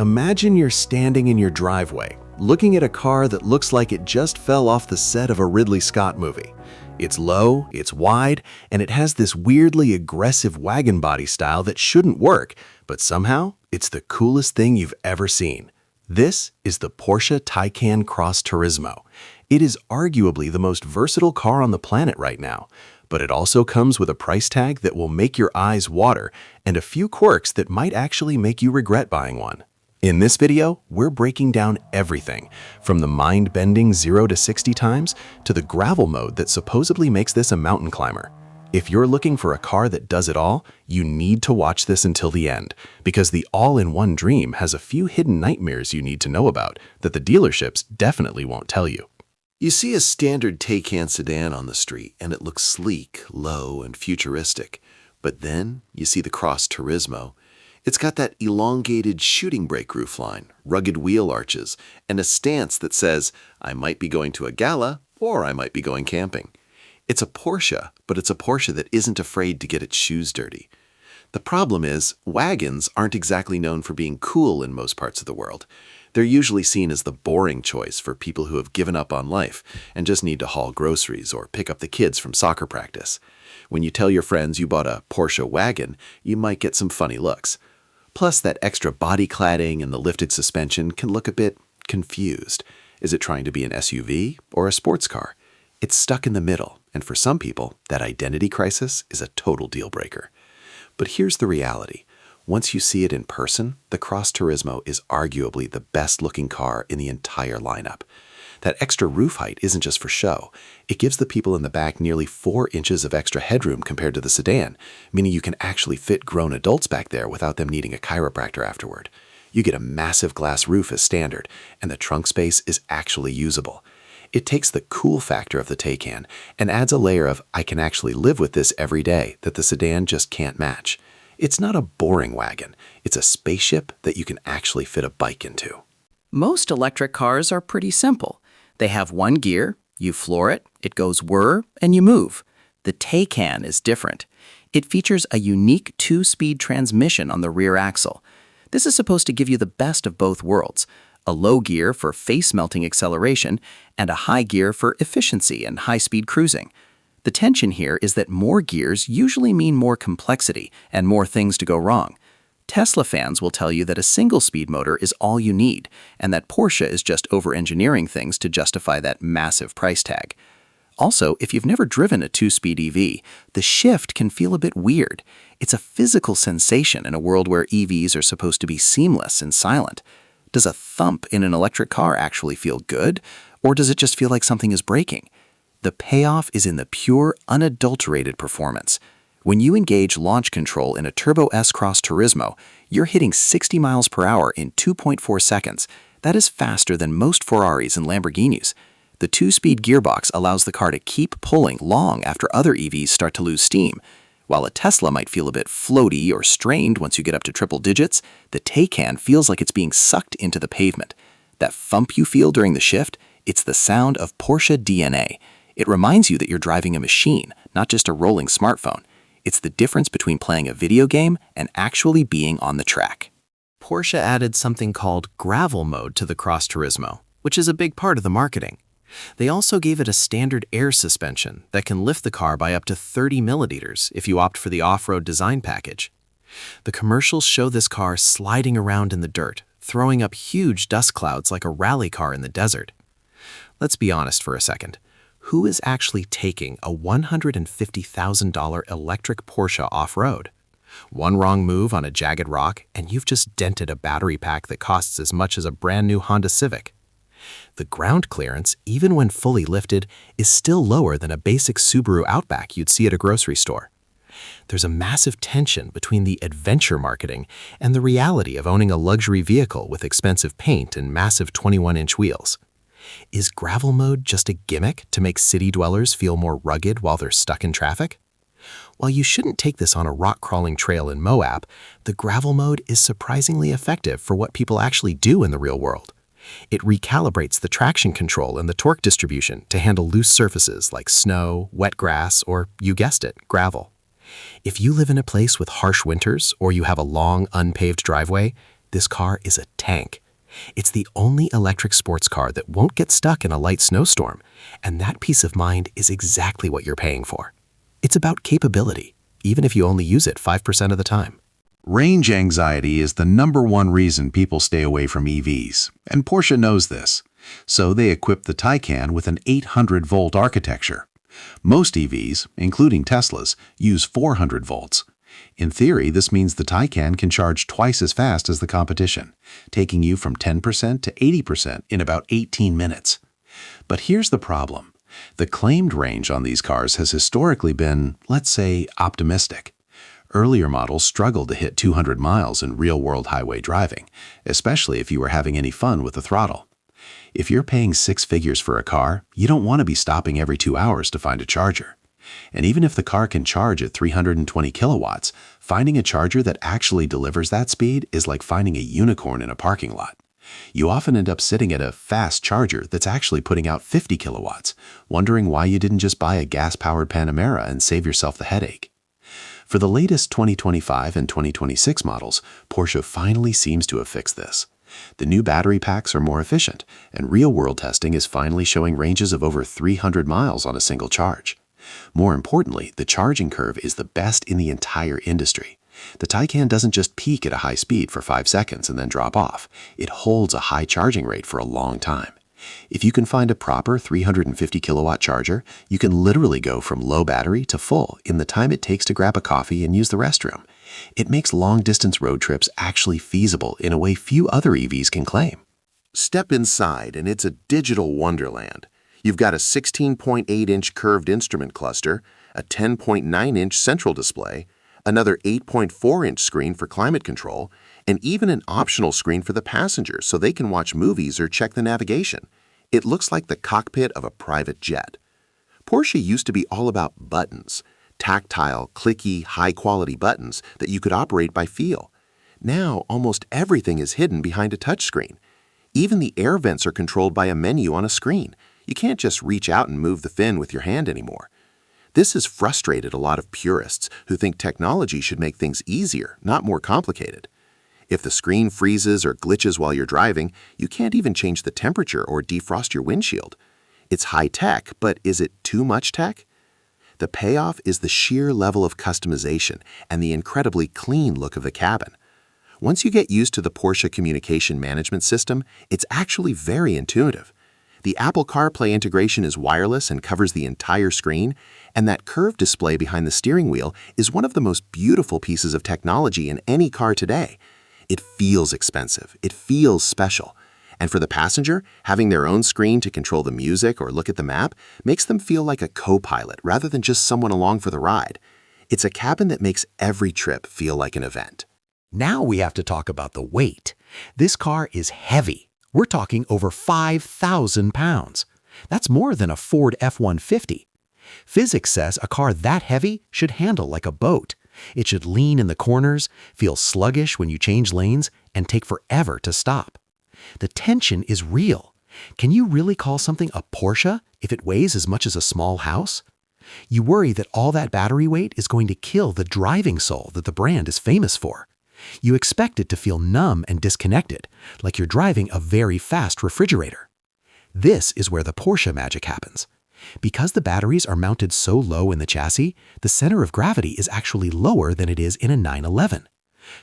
Imagine you're standing in your driveway, looking at a car that looks like it just fell off the set of a Ridley Scott movie. It's low, it's wide, and it has this weirdly aggressive wagon body style that shouldn't work, but somehow it's the coolest thing you've ever seen. This is the Porsche Taycan Cross Turismo. It is arguably the most versatile car on the planet right now, but it also comes with a price tag that will make your eyes water and a few quirks that might actually make you regret buying one. In this video, we're breaking down everything, from the mind-bending 0 to 60 times to the gravel mode that supposedly makes this a mountain climber. If you're looking for a car that does it all, you need to watch this until the end, because the all-in-one dream has a few hidden nightmares you need to know about that the dealerships definitely won't tell you. You see a standard Taycan sedan on the street, and it looks sleek, low, and futuristic. But then you see the Cross Turismo. It's got that elongated shooting brake roofline, rugged wheel arches, and a stance that says, I might be going to a gala, or I might be going camping. It's a Porsche, but it's a Porsche that isn't afraid to get its shoes dirty. The problem is, wagons aren't exactly known for being cool in most parts of the world. They're usually seen as the boring choice for people who have given up on life and just need to haul groceries or pick up the kids from soccer practice. When you tell your friends you bought a Porsche wagon, you might get some funny looks. Plus, that extra body cladding and the lifted suspension can look a bit confused. Is it trying to be an SUV or a sports car? It's stuck in the middle, and for some people, that identity crisis is a total deal breaker. But here's the reality. Once you see it in person, the Cross Turismo is arguably the best-looking car in the entire lineup. That extra roof height isn't just for show. It gives the people in the back nearly 4 inches of extra headroom compared to the sedan, meaning you can actually fit grown adults back there without them needing a chiropractor afterward. You get a massive glass roof as standard, and the trunk space is actually usable. It takes the cool factor of the Taycan and adds a layer of I can actually live with this every day that the sedan just can't match. It's not a boring wagon. It's a spaceship that you can actually fit a bike into. Most electric cars are pretty simple. They have one gear, you floor it, it goes whir, and you move. The Taycan is different. It features a unique 2-speed transmission on the rear axle. This is supposed to give you the best of both worlds, a low gear for face-melting acceleration and a high gear for efficiency and high-speed cruising. The tension here is that more gears usually mean more complexity and more things to go wrong. Tesla fans will tell you that a single-speed motor is all you need, and that Porsche is just over-engineering things to justify that massive price tag. Also, if you've never driven a 2-speed EV, the shift can feel a bit weird. It's a physical sensation in a world where EVs are supposed to be seamless and silent. Does a thump in an electric car actually feel good, or does it just feel like something is breaking? The payoff is in the pure, unadulterated performance. When you engage launch control in a Turbo S Cross Turismo, you're hitting 60 miles per hour in 2.4 seconds. That is faster than most Ferraris and Lamborghinis. The 2-speed gearbox allows the car to keep pulling long after other EVs start to lose steam. While a Tesla might feel a bit floaty or strained once you get up to triple digits, the Taycan feels like it's being sucked into the pavement. That thump you feel during the shift, it's the sound of Porsche DNA. It reminds you that you're driving a machine, not just a rolling smartphone. It's the difference between playing a video game and actually being on the track. Porsche added something called gravel mode to the Cross Turismo, which is a big part of the marketing. They also gave it a standard air suspension that can lift the car by up to 30 milliliters if you opt for the off-road design package. The commercials show this car sliding around in the dirt, throwing up huge dust clouds like a rally car in the desert. Let's be honest for a second. Who is actually taking a $150,000 electric Porsche off-road? One wrong move on a jagged rock, and you've just dented a battery pack that costs as much as a brand new Honda Civic. The ground clearance, even when fully lifted, is still lower than a basic Subaru Outback you'd see at a grocery store. There's a massive tension between the adventure marketing and the reality of owning a luxury vehicle with expensive paint and massive 21-inch wheels. Is gravel mode just a gimmick to make city dwellers feel more rugged while they're stuck in traffic? While you shouldn't take this on a rock-crawling trail in Moab, the gravel mode is surprisingly effective for what people actually do in the real world. It recalibrates the traction control and the torque distribution to handle loose surfaces like snow, wet grass, or, you guessed it, gravel. If you live in a place with harsh winters or you have a long, unpaved driveway, this car is a tank. It's the only electric sports car that won't get stuck in a light snowstorm, and that peace of mind is exactly what you're paying for. It's about capability, even if you only use it 5% of the time. Range anxiety is the #1 reason people stay away from EVs, and Porsche knows this. So they equipped the Taycan with an 800-volt architecture. Most EVs, including Teslas, use 400 volts. In theory, this means the Taycan can charge twice as fast as the competition, taking you from 10% to 80% in about 18 minutes. But here's the problem. The claimed range on these cars has historically been, let's say, optimistic. Earlier models struggled to hit 200 miles in real-world highway driving, especially if you were having any fun with the throttle. If you're paying 6 figures for a car, you don't want to be stopping every 2 hours to find a charger. And even if the car can charge at 320 kilowatts, finding a charger that actually delivers that speed is like finding a unicorn in a parking lot. You often end up sitting at a fast charger that's actually putting out 50 kilowatts, wondering why you didn't just buy a gas-powered Panamera and save yourself the headache. For the latest 2025 and 2026 models, Porsche finally seems to have fixed this. The new battery packs are more efficient, and real-world testing is finally showing ranges of over 300 miles on a single charge. More importantly, the charging curve is the best in the entire industry. The Taycan doesn't just peak at a high speed for 5 seconds and then drop off. It holds a high charging rate for a long time. If you can find a proper 350 kilowatt charger, you can literally go from low battery to full in the time it takes to grab a coffee and use the restroom. It makes long-distance road trips actually feasible in a way few other EVs can claim. Step inside and it's a digital wonderland. You've got a 16.8-inch curved instrument cluster, a 10.9-inch central display, another 8.4-inch screen for climate control, and even an optional screen for the passengers so they can watch movies or check the navigation. It looks like the cockpit of a private jet. Porsche used to be all about buttons, tactile, clicky, high-quality buttons that you could operate by feel. Now, almost everything is hidden behind a touchscreen. Even the air vents are controlled by a menu on a screen. You can't just reach out and move the fin with your hand anymore. This has frustrated a lot of purists who think technology should make things easier, not more complicated. If the screen freezes or glitches while you're driving, you can't even change the temperature or defrost your windshield. It's high-tech, but is it too much tech? The payoff is the sheer level of customization and the incredibly clean look of the cabin. Once you get used to the Porsche communication management system, it's actually very intuitive. The Apple CarPlay integration is wireless and covers the entire screen, and that curved display behind the steering wheel is one of the most beautiful pieces of technology in any car today. It feels expensive. It feels special. And for the passenger, having their own screen to control the music or look at the map makes them feel like a co-pilot rather than just someone along for the ride. It's a cabin that makes every trip feel like an event. Now we have to talk about the weight. This car is heavy. We're talking over 5,000 pounds. That's more than a Ford F-150. Physics says a car that heavy should handle like a boat. It should lean in the corners, feel sluggish when you change lanes, and take forever to stop. The tension is real. Can you really call something a Porsche if it weighs as much as a small house? You worry that all that battery weight is going to kill the driving soul that the brand is famous for. You expect it to feel numb and disconnected, like you're driving a very fast refrigerator. This is where the Porsche magic happens. Because the batteries are mounted so low in the chassis, the center of gravity is actually lower than it is in a 911.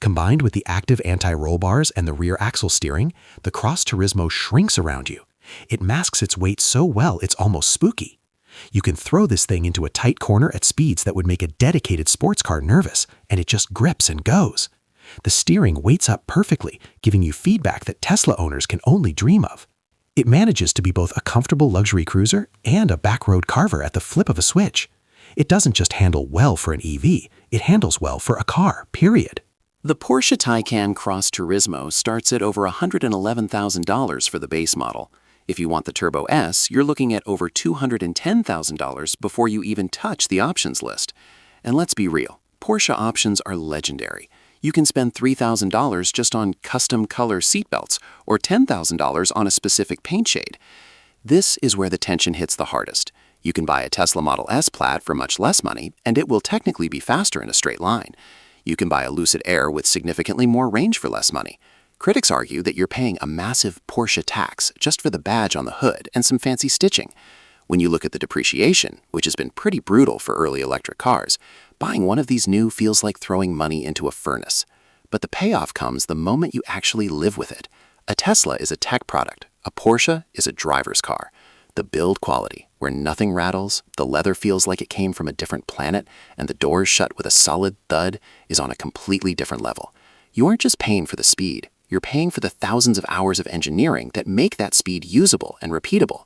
Combined with the active anti-roll bars and the rear axle steering, the Cross Turismo shrinks around you. It masks its weight so well it's almost spooky. You can throw this thing into a tight corner at speeds that would make a dedicated sports car nervous, and it just grips and goes. The steering weights up perfectly, giving you feedback that Tesla owners can only dream of. It manages to be both a comfortable luxury cruiser and a backroad carver at the flip of a switch. It doesn't just handle well for an EV, it handles well for a car, period. The Porsche Taycan Cross Turismo starts at over $111,000 for the base model. If you want the Turbo S, you're looking at over $210,000 before you even touch the options list. And let's be real, Porsche options are legendary. You can spend $3,000 just on custom color seatbelts or $10,000 on a specific paint shade. This is where the tension hits the hardest. You can buy a Tesla Model S Plaid for much less money, and it will technically be faster in a straight line. You can buy a Lucid Air with significantly more range for less money. Critics argue that you're paying a massive Porsche tax just for the badge on the hood and some fancy stitching. When you look at the depreciation, which has been pretty brutal for early electric cars, buying one of these new feels like throwing money into a furnace. But the payoff comes the moment you actually live with it. A Tesla is a tech product. A Porsche is a driver's car. The build quality, where nothing rattles, the leather feels like it came from a different planet, and the doors shut with a solid thud, is on a completely different level. You aren't just paying for the speed, you're paying for the thousands of hours of engineering that make that speed usable and repeatable.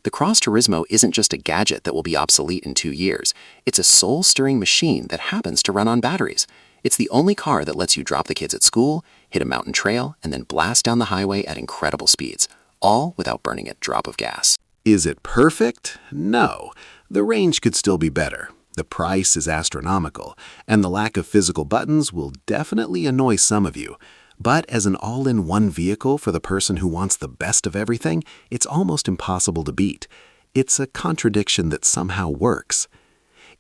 The Cross Turismo isn't just a gadget that will be obsolete in 2 years. It's a soul-stirring machine that happens to run on batteries. It's the only car that lets you drop the kids at school, hit a mountain trail, and then blast down the highway at incredible speeds, all without burning a drop of gas. Is it perfect? No. The range could still be better. The price is astronomical, and the lack of physical buttons will definitely annoy some of you. But as an all-in-one vehicle for the person who wants the best of everything, it's almost impossible to beat. It's a contradiction that somehow works.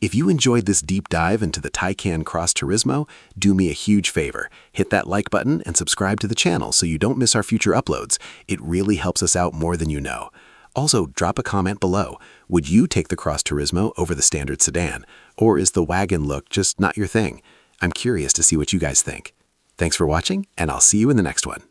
If you enjoyed this deep dive into the Taycan Cross Turismo, do me a huge favor. Hit that like button and subscribe to the channel so you don't miss our future uploads. It really helps us out more than you know. Also, drop a comment below. Would you take the Cross Turismo over the standard sedan? Or is the Wagon look just not your thing? I'm curious to see what you guys think. Thanks for watching, and I'll see you in the next one.